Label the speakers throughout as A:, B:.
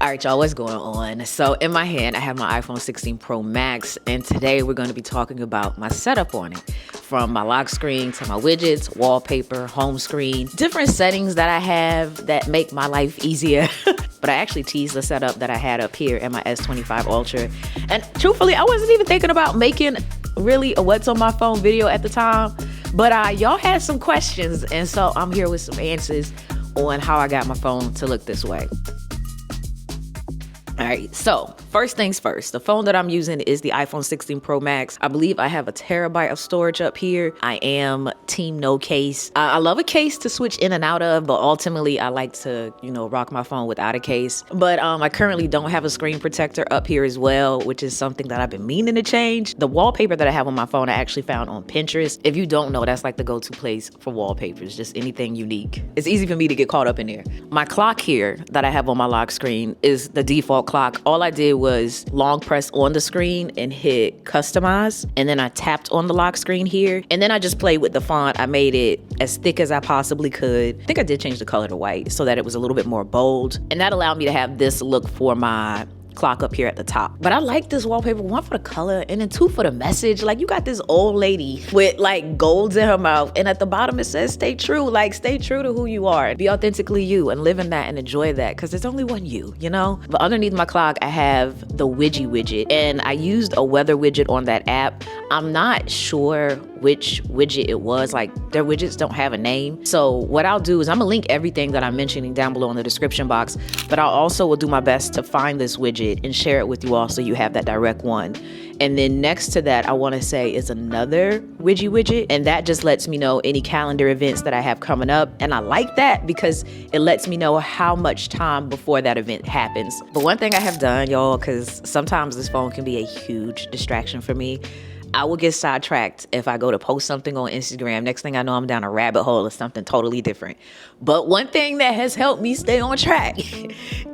A: All right, y'all, what's going on? So in my hand, I have my iPhone 16 Pro Max, and today we're going to be talking about my setup on it. From my lock screen to my widgets, wallpaper, home screen, different settings that I have that make my life easier. But I actually teased the setup that I had up here in my S25 Ultra. And truthfully, I wasn't even thinking about making really a what's on my phone video at the time. But y'all had some questions, and so I'm here with some answers on how I got my phone to look this way. All right, so first things first, the phone that I'm using is the iPhone 16 Pro Max. I believe I have a terabyte of storage up here. I am team no case. I love a case to switch in and out of, but ultimately I like to, rock my phone without a case. But I currently don't have a screen protector up here as well, which is something that I've been meaning to change. The wallpaper that I have on my phone, I actually found on Pinterest. If you don't know, that's like the go-to place for wallpapers, just anything unique. It's easy for me to get caught up in there. My clock here that I have on my lock screen is the default clock. All I did was long press on the screen and hit customize, and then I tapped on the lock screen here, and then I just played with the font. I made it as thick as I possibly could. I think I did change the color to white so that it was a little bit more bold, and that allowed me to have this look for my clock up here at the top. But I like this wallpaper, one for the color and then two for the message. Like, you got this old lady with like golds in her mouth, and at the bottom it says stay true. Like, stay true to who you are, be authentically you, and live in that and enjoy that, because there's only one you, But underneath my clock I have the widget, and I used a weather widget on that app. I'm not sure which widget it was. Like, their widgets don't have a name. So what I'll do is I'm gonna link everything that I'm mentioning down below in the description box, but I'll also will do my best to find this widget and share it with you all so you have that direct one. And then next to that, I want to say is another widget, and that just lets me know any calendar events that I have coming up. And I like that because it lets me know how much time before that event happens. But one thing I have done, y'all, because sometimes this phone can be a huge distraction for me, I will get sidetracked if I go to post something on Instagram. Next thing I know, I'm down a rabbit hole of something totally different. But one thing that has helped me stay on track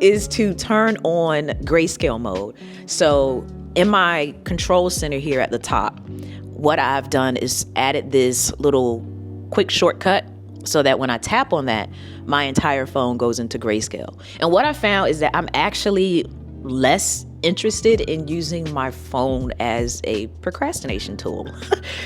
A: is to turn on grayscale mode. So in my control center here at the top, what I've done is added this little quick shortcut so that when I tap on that, my entire phone goes into grayscale. And what I found is that I'm actually less interested in using my phone as a procrastination tool,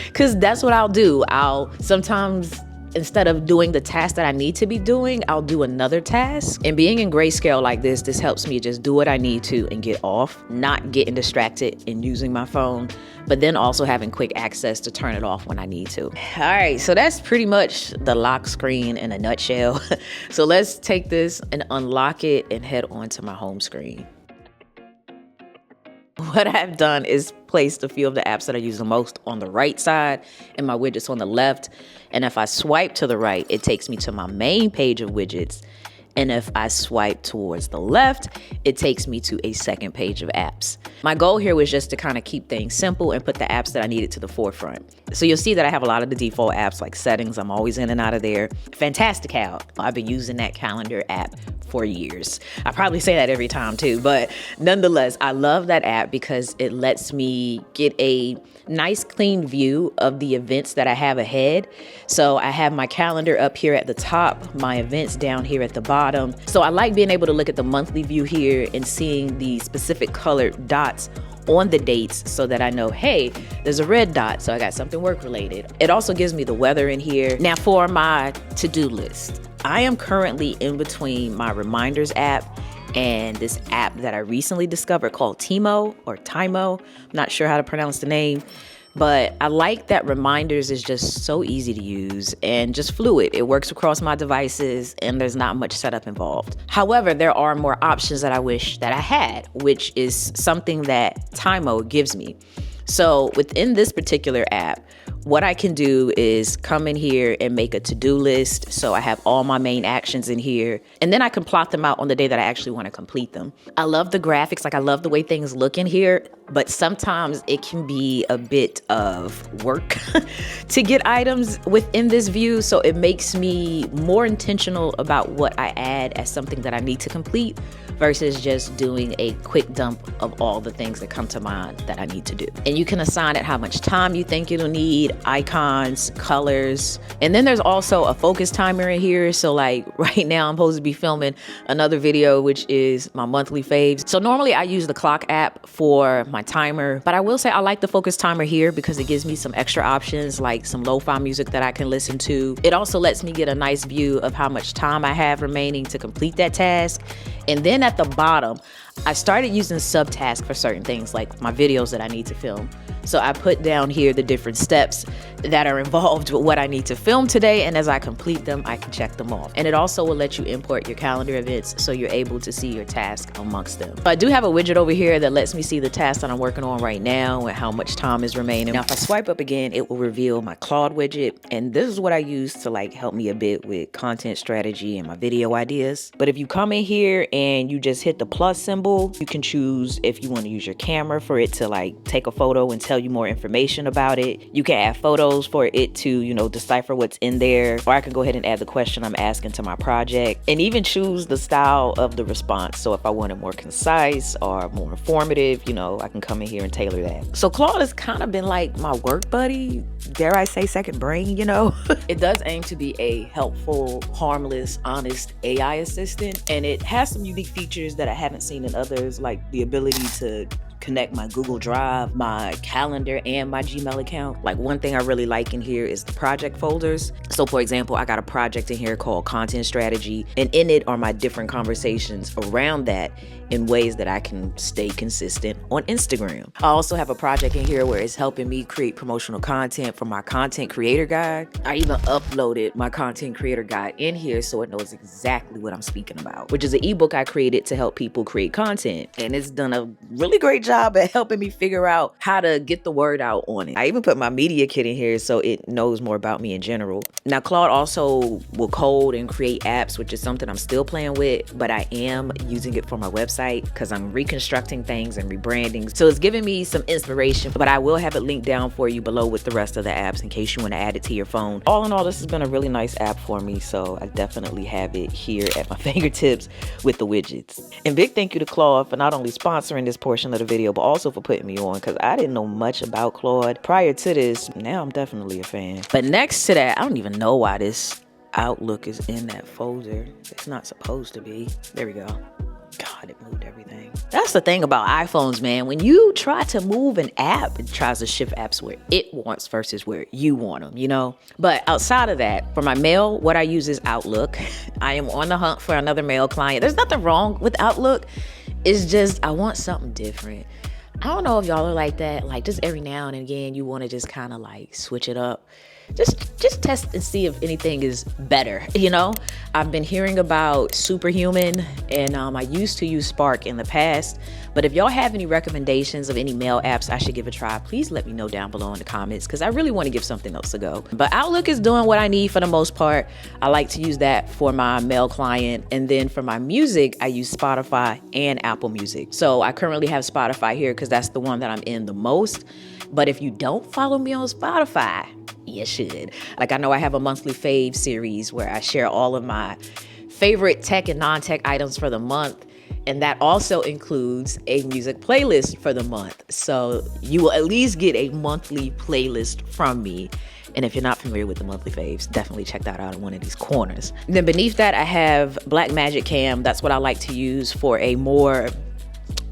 A: because that's what I'll do. I'll sometimes, instead of doing the task that I need to be doing, I'll do another task. And being in grayscale like this helps me just do what I need to and get off, not getting distracted in using my phone, but then also having quick access to turn it off when I need to. All right, so that's pretty much the lock screen in a nutshell. So let's take this and unlock it and head on to my home screen. What I've done is placed a few of the apps that I use the most on the right side and my widgets on the left. And if I swipe to the right, it takes me to my main page of widgets. And if I swipe towards the left, it takes me to a second page of apps. My goal here was just to kind of keep things simple and put the apps that I needed to the forefront. So you'll see that I have a lot of the default apps like settings. I'm always in and out of there. Fantastical. I've been using that calendar app for years. I probably say that every time too, but nonetheless, I love that app because it lets me get a nice clean view of the events that I have ahead. So I have my calendar up here at the top, my events down here at the bottom. So I like being able to look at the monthly view here and seeing the specific colored dots on the dates so that I know, hey, there's a red dot, so I got something work related. It also gives me the weather in here. Now for my to-do list, I am currently in between my reminders app and this app that I recently discovered called Timo or Timo. I'm not sure how to pronounce the name, but I like that reminders is just so easy to use and just fluid. It works across my devices and there's not much setup involved. However, there are more options that I wish that I had, which is something that Timo gives me. So within this particular app, what I can do is come in here and make a to-do list. So I have all my main actions in here, and then I can plot them out on the day that I actually want to complete them. I love the graphics. Like, I love the way things look in here. but sometimes it can be a bit of work to get items within this view. So it makes me more intentional about what I add as something that I need to complete versus just doing a quick dump of all the things that come to mind that I need to do. And you can assign it how much time you think it'll need, icons, colors. And then there's also a focus timer in here. So like right now I'm supposed to be filming another video, which is my monthly faves. So normally I use the clock app for my timer, but I will say I like the focus timer here because it gives me some extra options like some lo-fi music that I can listen to. It also lets me get a nice view of how much time I have remaining to complete that task. And then at the bottom, I started using subtasks for certain things like my videos that I need to film. So I put down here the different steps that are involved with what I need to film today. And as I complete them, I can check them off. And it also will let you import your calendar events so you're able to see your task amongst them. But I do have a widget over here that lets me see the task that I'm working on right now and how much time is remaining. Now, if I swipe up again, it will reveal my Claude widget. And this is what I use to like help me a bit with content strategy and my video ideas. But if you come in here and you just hit the plus symbol, you can choose if you want to use your camera for it to like take a photo and tell you more information about it. You can add photos for it to, you know, decipher what's in there. Or I can go ahead and add the question I'm asking to my project and even choose the style of the response. So if I want it more concise or more informative, you know, I can come in here and tailor that. So Claude has kind of been like my work buddy, dare I say second brain, you know? It does aim to be a helpful, harmless, honest AI assistant. And it has some unique features that I haven't seen in others, like the ability to connect my Google Drive, my calendar, and my Gmail account. Like one thing I really like in here is the project folders. So for example, I got a project in here called Content Strategy, and in it are my different conversations around that in ways that I can stay consistent on Instagram. I also have a project in here where it's helping me create promotional content for my content creator guide. I even uploaded my content creator guide in here so it knows exactly what I'm speaking about, which is an ebook I created to help people create content. And it's done a really great job at helping me figure out how to get the word out on it. I even put my media kit in here so it knows more about me in general. Now, Claude also will code and create apps, which is something I'm still playing with, but I am using it for my website because I'm reconstructing things and rebranding. So it's giving me some inspiration, but I will have it linked down for you below with the rest of the apps in case you want to add it to your phone. All in all, this has been a really nice app for me, so I definitely have it here at my fingertips with the widgets. And big thank you to Claude for not only sponsoring this portion of the video, but also for putting me on, because I didn't know much about Claude prior to this. Now I'm definitely a fan. But next to that, I don't even know why this Outlook is in that folder. It's not supposed to be. There we go. God, it moved everything. That's the thing about iPhones, man. When you try to move an app, it tries to shift apps where it wants versus where you want them, you know? But outside of that, for my mail, what I use is Outlook. I am on the hunt for another mail client. There's nothing wrong with Outlook. It's just, I want something different. I don't know if y'all are like that. Like just every now and again, you want to just kind of like switch it up. Just test and see if anything is better, you know? I've been hearing about Superhuman, and I used to use Spark in the past, but if y'all have any recommendations of any mail apps I should give a try, please let me know down below in the comments, because I really want to give something else a go. But Outlook is doing what I need for the most part. I like to use that for my mail client, and then for my music, I use Spotify and Apple Music. So I currently have Spotify here because that's the one that I'm in the most. But if you don't follow me on Spotify, you should. Like I know I have a monthly fave series where I share all of my favorite tech and non-tech items for the month. And that also includes a music playlist for the month. So you will at least get a monthly playlist from me. And if you're not familiar with the monthly faves, definitely check that out in one of these corners. And then beneath that, I have Blackmagic Cam. That's what I like to use for a more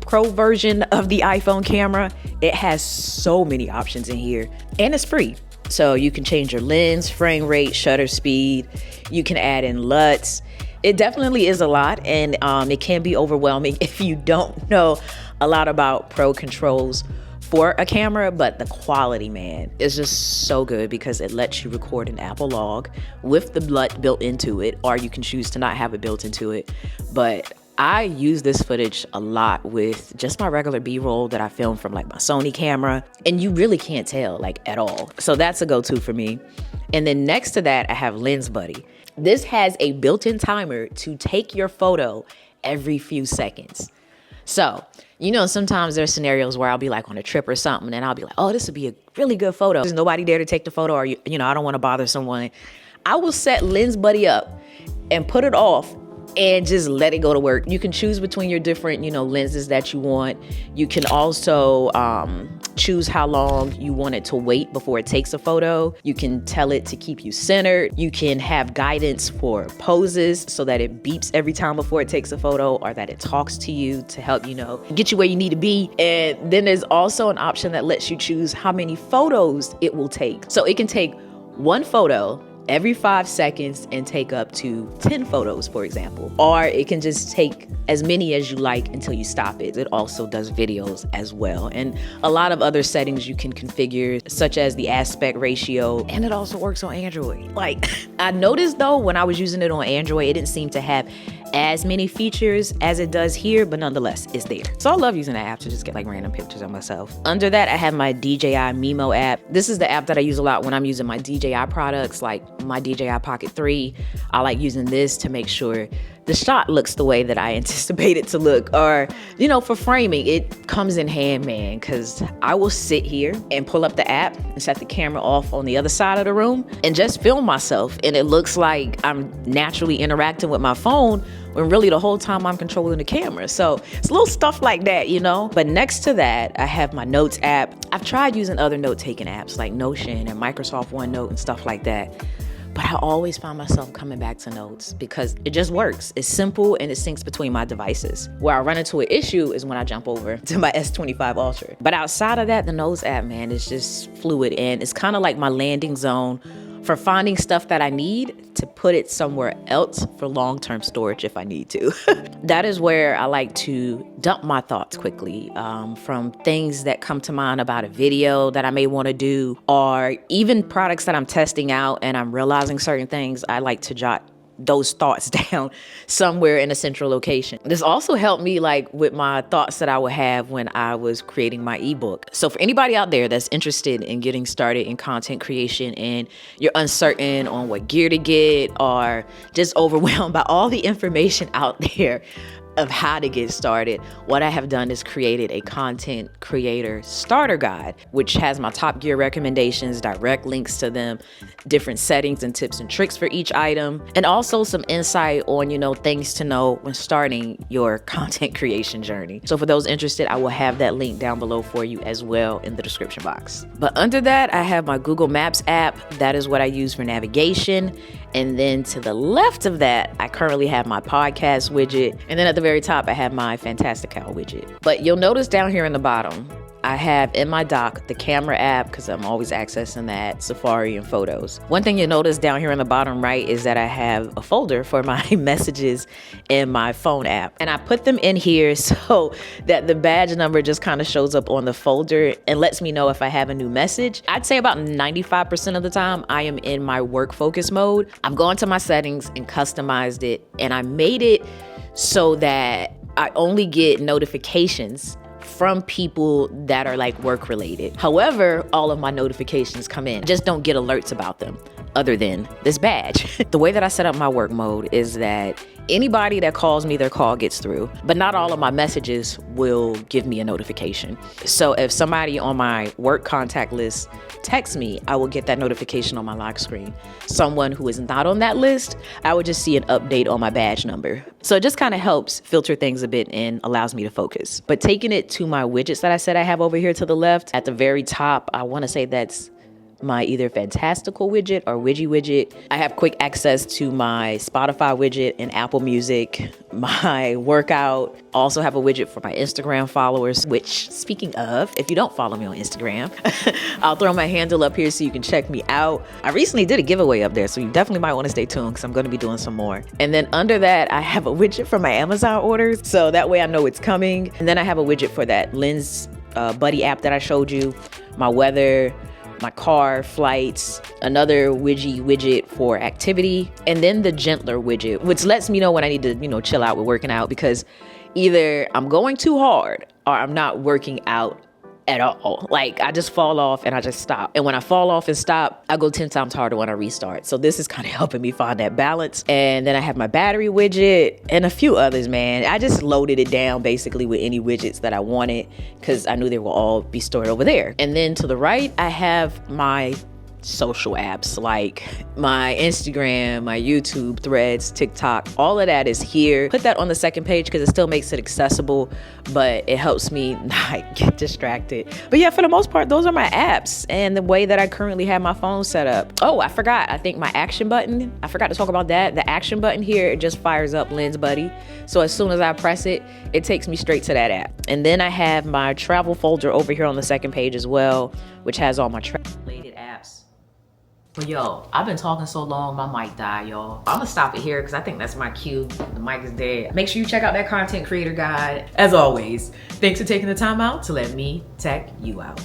A: pro version of the iPhone camera. It has so many options in here and it's free. So you can change your lens, frame rate, shutter speed. You can add in LUTs. It definitely is a lot, and it can be overwhelming if you don't know a lot about pro controls for a camera, but the quality, man, is just so good because it lets you record an Apple log with the LUT built into it, or you can choose to not have it built into it. But I use this footage a lot with just my regular B-roll that I filmed from like my Sony camera, and you really can't tell like at all. So that's a go-to for me. And then next to that, I have Lens Buddy. This has a built-in timer to take your photo every few seconds. So, you know, sometimes there's scenarios where I'll be like on a trip or something and I'll be like, oh, this would be a really good photo. There's nobody there to take the photo, or, you know, I don't want to bother someone. I will set Lens Buddy up and put it off and just let it go to work. You can choose between your different, you know, lenses that you want. You can also choose how long you want it to wait before it takes a photo. You can tell it to keep you centered. You can have guidance for poses so that it beeps every time before it takes a photo, or that it talks to you to help, you know, get you where you need to be. And then there's also an option that lets you choose how many photos it will take. So it can take one photo every 5 seconds and take up to 10 photos, for example. Or it can just take as many as you like until you stop it. It also does videos as well. And a lot of other settings you can configure, such as the aspect ratio. And it also works on Android. Like, I noticed though, when I was using it on Android, it didn't seem to have as many features as it does here, but nonetheless, it's there. So I love using that app to just get like random pictures of myself. Under that, I have my DJI Mimo app. This is the app that I use a lot when I'm using my DJI products, like my DJI Pocket 3. I like using this to make sure the shot looks the way that I anticipate it to look. Or, you know, for framing, it comes in hand, man, because I will sit here and pull up the app and set the camera off on the other side of the room and just film myself. And it looks like I'm naturally interacting with my phone when really the whole time I'm controlling the camera. So it's little stuff like that, you know? But next to that, I have my Notes app. I've tried using other note-taking apps like Notion and Microsoft OneNote and stuff like that. But I always find myself coming back to Notes because it just works. It's simple and it syncs between my devices. Where I run into an issue is when I jump over to my S25 Ultra. But outside of that, the Notes app, man, is just fluid, and it's kind of like my landing zone for finding stuff that I need to put it somewhere else for long-term storage if I need to. That is where I like to dump my thoughts quickly, from things that come to mind about a video that I may want to do, or even products that I'm testing out and I'm realizing certain things. I like to jot those thoughts down somewhere in a central location. This also helped me like with my thoughts that I would have when I was creating my ebook. So for anybody out there that's interested in getting started in content creation and you're uncertain on what gear to get, or just overwhelmed by all the information out there of how to get started, what I have done is created a content creator starter guide, which has my top gear recommendations, direct links to them, different settings and tips and tricks for each item, and also some insight on, you know, things to know when starting your content creation journey. So for those interested, I will have that link down below for you as well in the description box. But under that, I have my Google Maps app. That is what I use for navigation. And then to the left of that, I currently have my podcast widget. And then at the very top, I have my Fantastical widget. But you'll notice down here in the bottom, I have in my dock the camera app, because I'm always accessing that, Safari and photos. One thing you'll notice down here in the bottom right is that I have a folder for my messages in my phone app. And I put them in here so that the badge number just kind of shows up on the folder and lets me know if I have a new message. I'd say about 95% of the time I am in my work focus mode. I've gone to my settings and customized it, and I made it so that I only get notifications from people that are like work related. However, all of my notifications come in. Just don't get alerts about them other than this badge. The way that I set up my work mode is that anybody that calls me, their call gets through, but not all of my messages will give me a notification. So if somebody on my work contact list texts me, I will get that notification on my lock screen. Someone who is not on that list, I would just see an update on my badge number. So it just kind of helps filter things a bit and allows me to focus. But taking it to my widgets that I said I have over here to the left, at the very top, I want to say that's my either Fantastical widget or Widgy widget. I have quick access to my Spotify widget and Apple Music, my workout. Also have a widget for my Instagram followers, which, speaking of, if you don't follow me on Instagram, I'll throw my handle up here so you can check me out. I recently did a giveaway up there, so you definitely might want to stay tuned because I'm going to be doing some more. And then under that, I have a widget for my Amazon orders, so that way I know it's coming. And then I have a widget for that Lens Buddy app that I showed you, my weather, my car, flights, another widget for activity, and then the gentler widget, which lets me know when I need to, you know, chill out with working out, because either I'm going too hard or I'm not working out at all. Like I just fall off and I just stop. And when I fall off and stop, I go 10 times harder when I restart. So this is kind of helping me find that balance. And then I have my battery widget and a few others, man. I just loaded it down basically with any widgets that I wanted because I knew they will all be stored over there. And then to the right, I have my social apps like my Instagram, my YouTube, Threads, TikTok, all of that is here. Put that on the second page because it still makes it accessible, but it helps me not get distracted. But yeah, for the most part, those are my apps and the way that I currently have my phone set up. Oh, I forgot. I think my action button, I forgot to talk about that. The action button here, it just fires up Lens Buddy. So as soon as I press it, it takes me straight to that app. And then I have my travel folder over here on the second page as well, which has all my travel-related apps. But yo, I've been talking so long, my mic died, y'all. I'm gonna stop it here because I think that's my cue. The mic is dead. Make sure you check out that content creator guide. As always, thanks for taking the time out to let me tech you out.